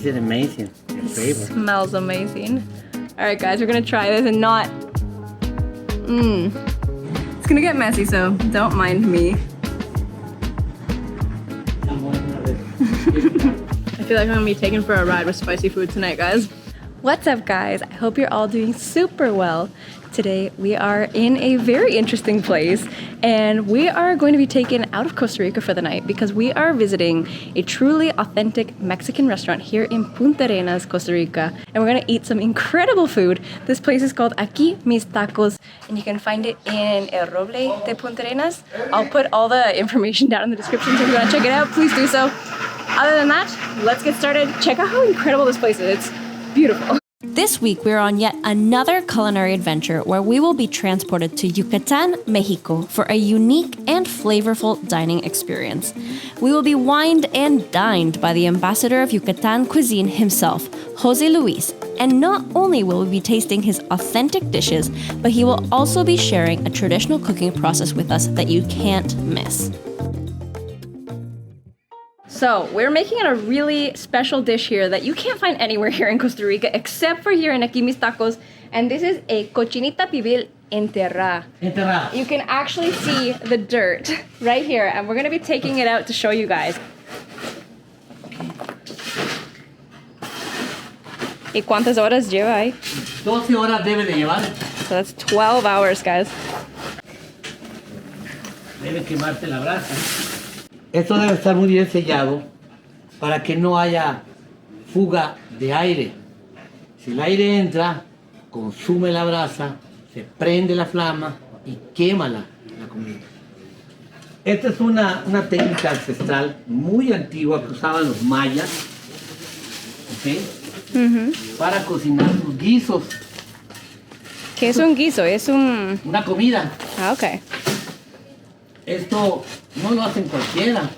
Isn't it amazing? Your favorite. Smells amazing. All right, guys, we're gonna try this and not. It's gonna get messy, so don't mind me. I feel like I'm gonna be taken for a ride with spicy food tonight, guys. What's up, guys? I hope you're all doing super well. Today we are in a very interesting place, and we are going to be taken out of Costa Rica for the night because we are visiting a truly authentic Mexican restaurant here in Punta Arenas, Costa Rica, and we're gonna eat some incredible food. This place is called Aki Mis Tacos, and you can find it in El Roble de Punta Arenas. I'll put all the information down in the description, so if you wanna check it out, please do so. Other than that, let's get started. Check out how incredible this place is. It's beautiful. This week, we're on yet another culinary adventure where we will be transported to Yucatan, Mexico for a unique and flavorful dining experience. We will be wined and dined by the Ambassador of Yucatán Cuisine himself, Jose Luis, and not only will we be tasting his authentic dishes, but he will also be sharing a traditional cooking process with us that you can't miss. So we're making a really special dish here that you can't find anywhere here in Costa Rica except for here in Aki Mis Tacos, and this is a cochinita pibil enterrada. Enterrada. You can actually see the dirt right here, and we're gonna be taking it out to show you guys. ¿Y cuántas horas lleva ahí? 12 horas debe de llevar. So that's 12 hours, guys. Debe quemarte la brasa. Esto debe estar muy bien sellado para que no haya fuga de aire. Si el aire entra, consume la brasa, se prende la flama y quema la comida. Esta es una técnica ancestral muy antigua que usaban los mayas, ¿ok? Para cocinar sus guisos. ¿Qué es un guiso? Es un... Una comida. Ah, ok. Esto no lo hacen cualquiera,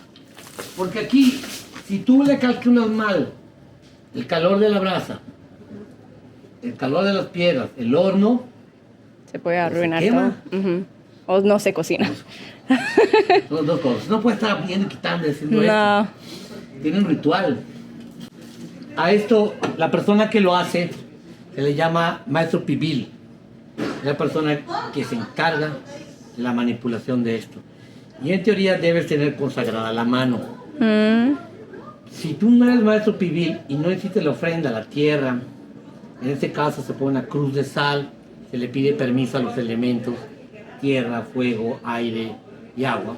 porque aquí, si tú le calculas mal el calor de la brasa, el calor de las piedras, el horno, Se puede arruinar se todo. quema. O no se cocina. Son dos cosas. No puede estar viendo y quitando, haciendo No. esto. Tiene un ritual. A esto, la persona que lo hace se le llama maestro pibil. Es la persona que se encarga de la manipulación de esto. Y en teoría debes tener consagrada la mano. Si tú no eres maestro pibil y no hiciste la ofrenda a la tierra, en este caso se pone una cruz de sal, se le pide permiso a los elementos, tierra, fuego, aire y agua,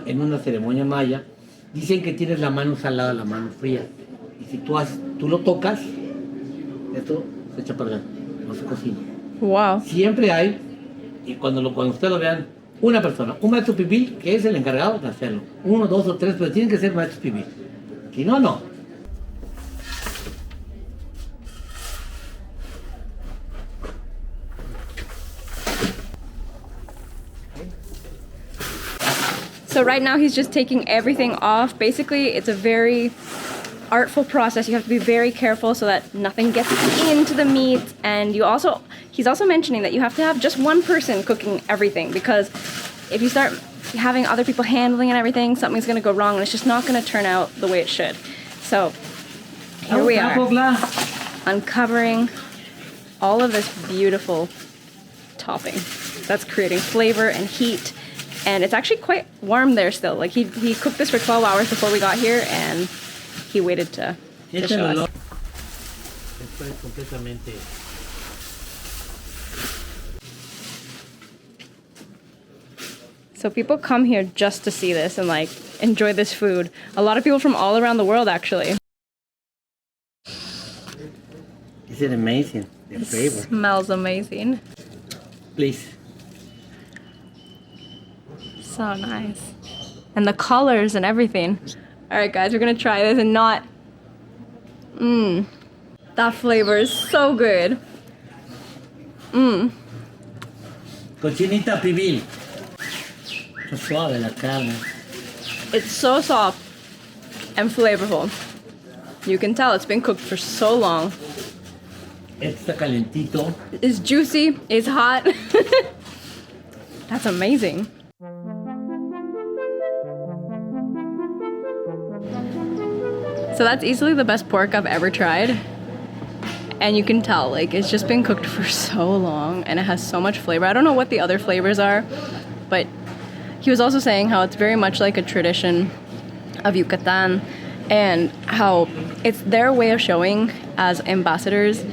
en una ceremonia maya, dicen que tienes la mano salada, la mano fría. Y si tú lo tocas, esto se echa a perder, no se cocina. Wow. Siempre hay, y cuando ustedes lo vean, una persona, un maestro pibil, que es el encargado de hacerlo. 1, 2 o 3, pero tienen que ser maestros pibil. Si no, no. So right now he's just taking everything off. Basically, it's a very artful process. You have to be very careful so that nothing gets into the meat, and he's also mentioning that you have to have just one person cooking everything, because if you start having other people handling and everything, something's gonna go wrong and it's just not gonna turn out the way it should. So here we are, uncovering all of this beautiful topping that's creating flavor and heat, and it's actually quite warm there still. Like he cooked this for 12 hours before we got here, and he waited to show us. Esto es completamente. So people come here just to see this and like enjoy this food. A lot of people from all around the world, actually. Is it amazing? Your favorite. Smells amazing. Please. So nice. And the colors and everything. All right, guys, we're gonna try this and not... That flavor is so good. Cochinita pibil. Está suave la carne. It's so soft and flavorful. You can tell it's been cooked for so long. Está calentito. It's juicy, it's hot. That's amazing. So that's easily the best pork I've ever tried. And you can tell, like, it's just been cooked for so long and it has so much flavor. I don't know what the other flavors are, but he was also saying how it's very much like a tradition of Yucatan and how it's their way of showing as ambassadors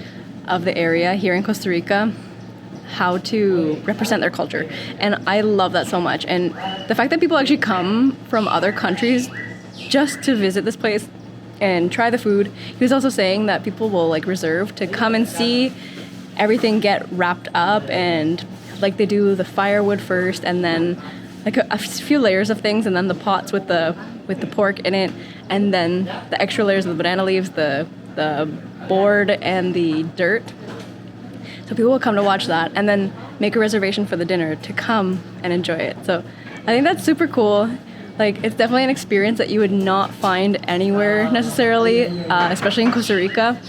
of the area here in Costa Rica how to represent their culture. And I love that so much. And the fact that people actually come from other countries just to visit this place and try the food. He was also saying that people will like reserve to come and see everything get wrapped up, and like they do the firewood first and then like a few layers of things, and then the pots with the pork in it, and then the extra layers of the banana leaves, the board and the dirt. So people will come to watch that and then make a reservation for the dinner to come and enjoy it. So I think that's super cool. Like, it's definitely an experience that you would not find anywhere necessarily, especially in Costa Rica.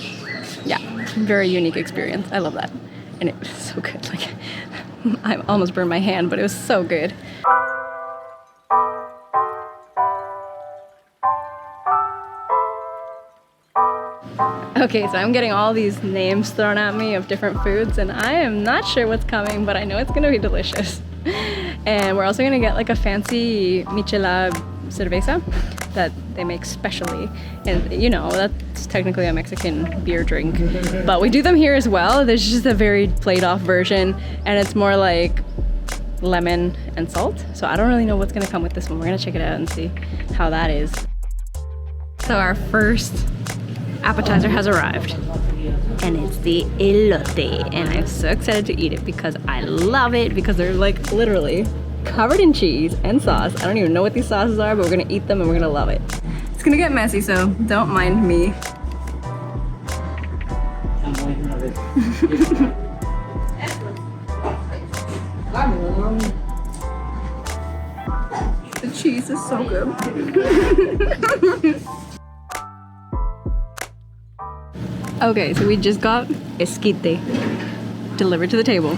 Yeah, very unique experience. I love that. And it was so good. Like, I almost burned my hand, but it was so good. Okay, so I'm getting all these names thrown at me of different foods, and I am not sure what's coming, but I know it's gonna be delicious. And we're also gonna get like a fancy Michelada cerveza that they make specially. And you know, that's technically a Mexican beer drink, but we do them here as well. There's just a very played off version, and it's more like lemon and salt. So I don't really know what's gonna come with this one. We're gonna check it out and see how that is. So our first appetizer has arrived, and it's the elote, and I'm so excited to eat it because I love it, because they're like literally covered in cheese and sauce. I don't even know what these sauces are, but we're gonna eat them and we're gonna love it. It's gonna get messy, so don't mind me. The cheese is so good. Okay, so we just got esquite delivered to the table.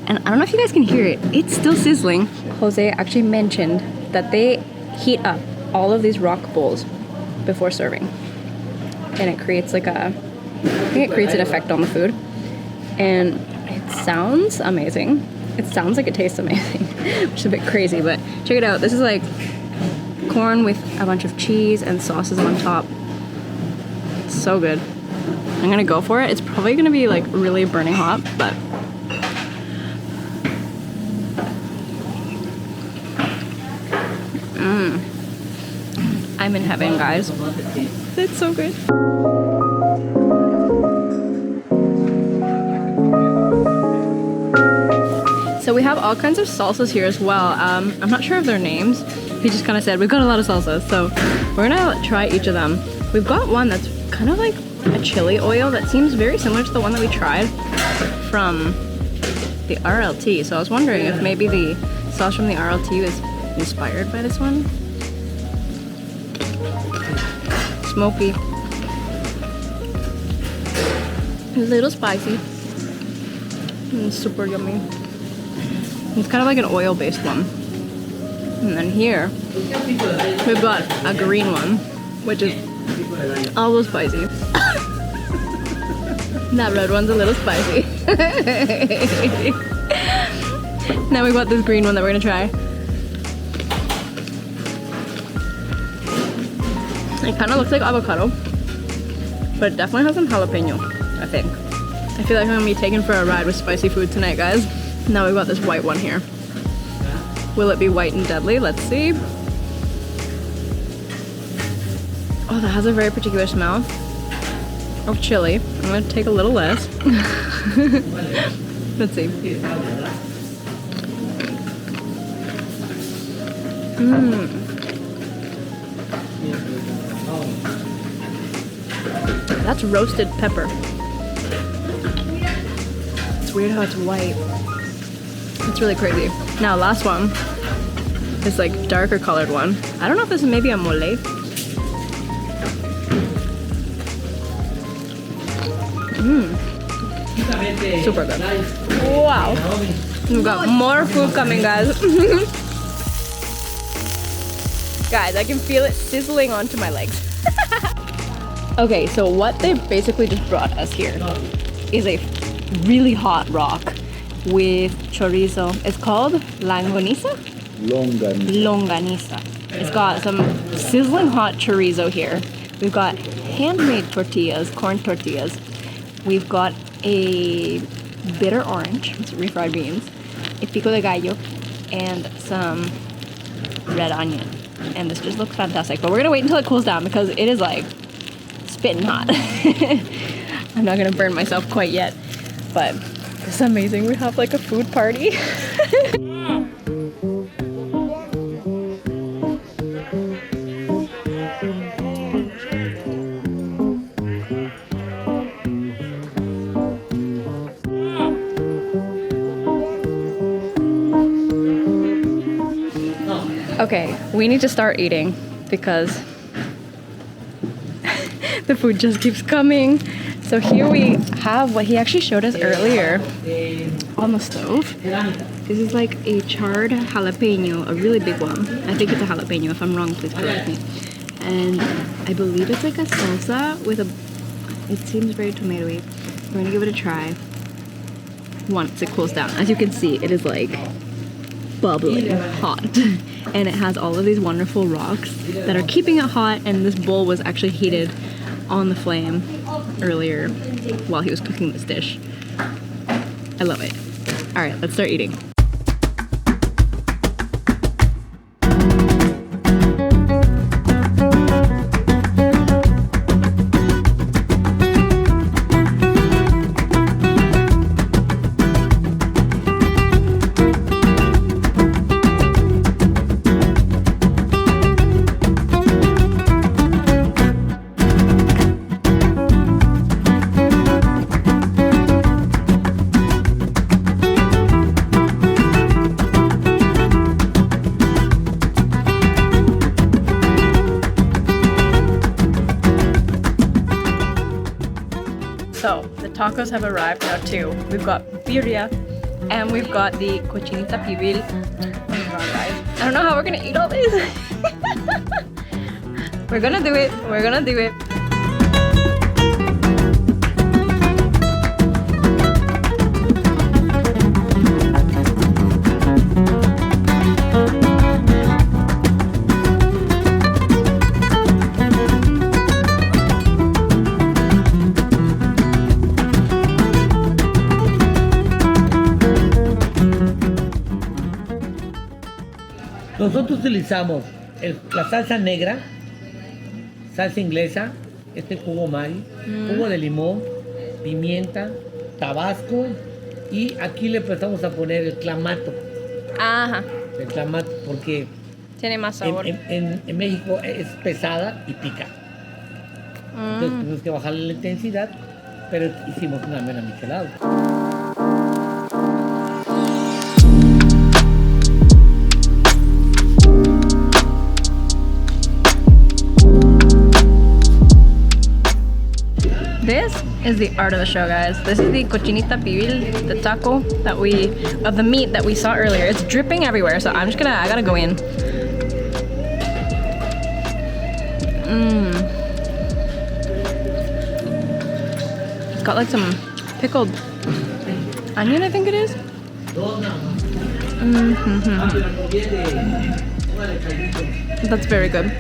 And I don't know if you guys can hear it. It's still sizzling. Jose actually mentioned that they heat up all of these rock bowls before serving. And it creates like I think it creates an effect on the food. And it sounds amazing. It sounds like it tastes amazing, which is a bit crazy, but check it out. This is like corn with a bunch of cheese and sauces on top. It's so good. I'm gonna go for it. It's probably gonna be like really burning hot, but I'm in heaven, guys. It's so good. So we have all kinds of salsas here as well. I'm not sure of their names. He just kind of said, we've got a lot of salsas, so we're gonna try each of them. We've got one that's kind of like a chili oil that seems very similar to the one that we tried from the RLT. So I was wondering if maybe the sauce from the RLT was inspired by this one. Smoky. A little spicy. And super yummy. It's kind of like an oil-based one. And then here, we've got a green one, which is almost spicy. That red one's a little spicy. Now we've got this green one that we're gonna try. It kind of looks like avocado, but it definitely has some jalapeno, I think. I feel like I'm gonna be taken for a ride with spicy food tonight, guys. Now we've got this white one here. Will it be white and deadly? Let's see. Oh, that has a very particular smell of chili. I'm gonna take a little less. Let's see. That's roasted pepper. It's weird how it's white. It's really crazy. Now, last one is like darker colored one. I don't know if this is maybe a mole. Super good. Wow. We've got more food coming, guys. Guys, I can feel it sizzling onto my legs. Okay, so what they basically just brought us here is a really hot rock with chorizo. It's called longaniza? Longaniza. It's got some sizzling hot chorizo here. We've got handmade tortillas, corn tortillas. We've got a bitter orange, it's refried beans, a pico de gallo, and some red onion. And this just looks fantastic. But we're gonna wait until it cools down because it is like spitting hot. I'm not gonna burn myself quite yet, but it's amazing. We have like a food party. Okay, we need to start eating because the food just keeps coming. So here we have what he actually showed us earlier on the stove. This is like a charred jalapeno, a really big one. I think it's a jalapeno. If I'm wrong, please correct me. And I believe it's like a salsa with a, it seems very tomatoey. We're gonna give it a try once it cools down. As you can see, it is like bubbling hot. And it has all of these wonderful rocks that are keeping it hot, and this bowl was actually heated on the flame earlier while he was cooking this dish. I love it. All right, let's start eating. So, the tacos have arrived now too. We've got birria and we've got the cochinita pibil. Oh my god, guys. I don't know how we're gonna eat all this. We're gonna do it. We're gonna do it. Nosotros utilizamos la salsa negra, salsa inglesa, este jugo Mari, jugo de limón, pimienta, tabasco y aquí le empezamos a poner el clamato. Ajá. El clamato porque tiene más sabor. En México es pesada y pica. Entonces tuvimos que bajarle la intensidad, pero hicimos una mera michelada. This is the art of the show, guys. This is the cochinita pibil, the taco that of the meat that we saw earlier. It's dripping everywhere, so I gotta go in. It's got like some pickled onion, I think it is. That's very good.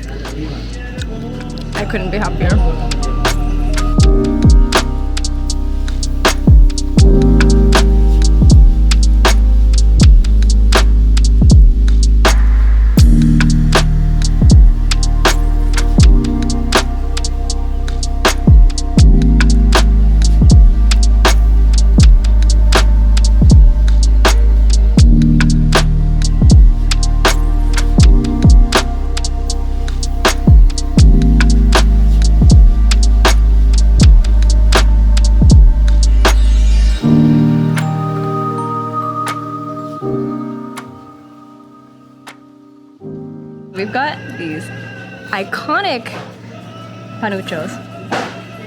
I couldn't be happier. We've got these iconic panuchos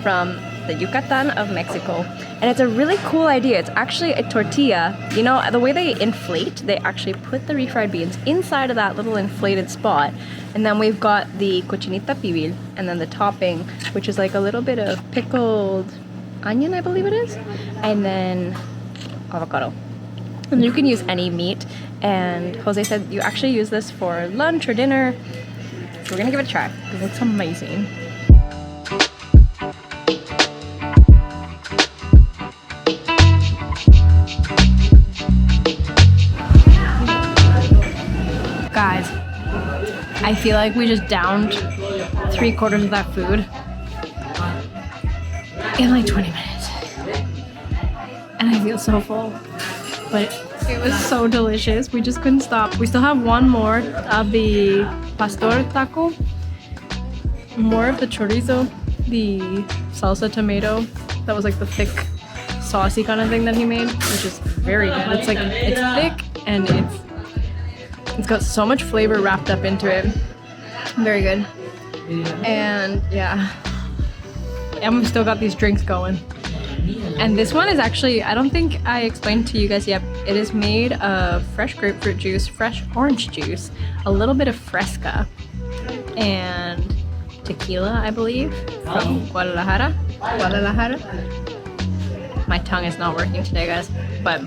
from the Yucatan of Mexico. And it's a really cool idea. It's actually a tortilla. You know, the way they inflate, they actually put the refried beans inside of that little inflated spot. And then we've got the cochinita pibil, and then the topping, which is like a little bit of pickled onion, I believe it is, and then avocado. And you can use any meat. And Jose said you actually use this for lunch or dinner. So we're gonna give it a try. It looks amazing. Guys, I feel like we just downed 3/4 of that food in like 20 minutes. And I feel so full. But it was so delicious. We just couldn't stop. We still have one more of the pastor taco, more of the chorizo, the salsa tomato. That was like the thick, saucy kind of thing that he made, which is very good. It's like, it's thick and it's got so much flavor wrapped up into it. Very good. And yeah, and we've still got these drinks going. And this one is actually, I don't think I explained to you guys yet, it is made of fresh grapefruit juice, fresh orange juice, a little bit of fresca, and tequila, I believe, from Guadalajara. My tongue is not working today, guys, but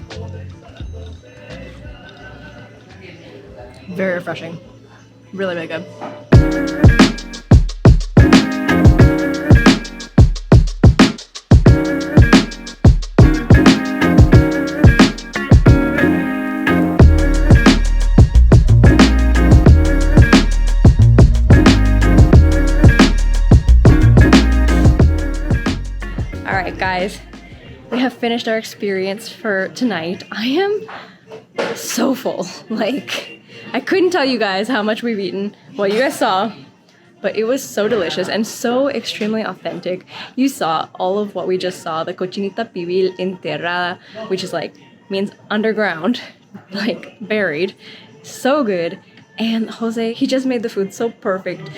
very refreshing. Really, really good. Guys, we have finished our experience for tonight. I am so full. Like, I couldn't tell you guys how much we've eaten. Well, you guys saw, but it was so delicious and so extremely authentic. You saw all of what we just saw, the cochinita pibil enterrada, which is like, means underground, like buried. So good. And Jose, he just made the food so perfect.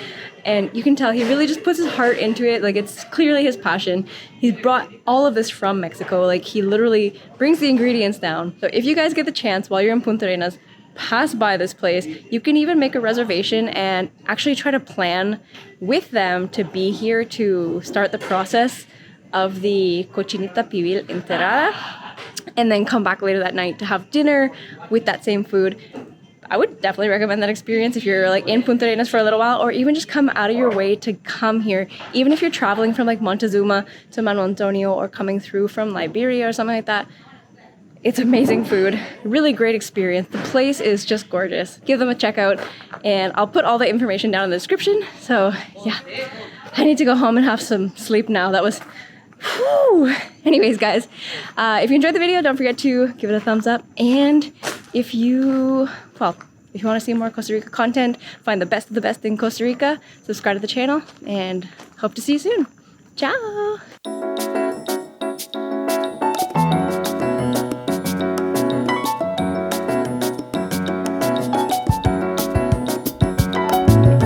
And you can tell he really just puts his heart into it. Like, it's clearly his passion. He's brought all of this from Mexico. Like, he literally brings the ingredients down. So if you guys get the chance while you're in Punta Arenas, pass by this place. You can even make a reservation and actually try to plan with them to be here to start the process of the cochinita pibil enterrada, and then come back later that night to have dinner with that same food. I would definitely recommend that experience if you're like in Punta Arenas for a little while, or even just come out of your way to come here. Even if you're traveling from like Montezuma to Manuel Antonio, or coming through from Liberia or something like that. It's amazing food, really great experience. The place is just gorgeous. Give them a check out, and I'll put all the information down in the description. So yeah, I need to go home and have some sleep now. That was, whew. Anyways, guys, if you enjoyed the video, don't forget to give it a thumbs up. And if you want to see more Costa Rica content, find the best of the best in Costa Rica, subscribe to the channel, and hope to see you soon. Ciao!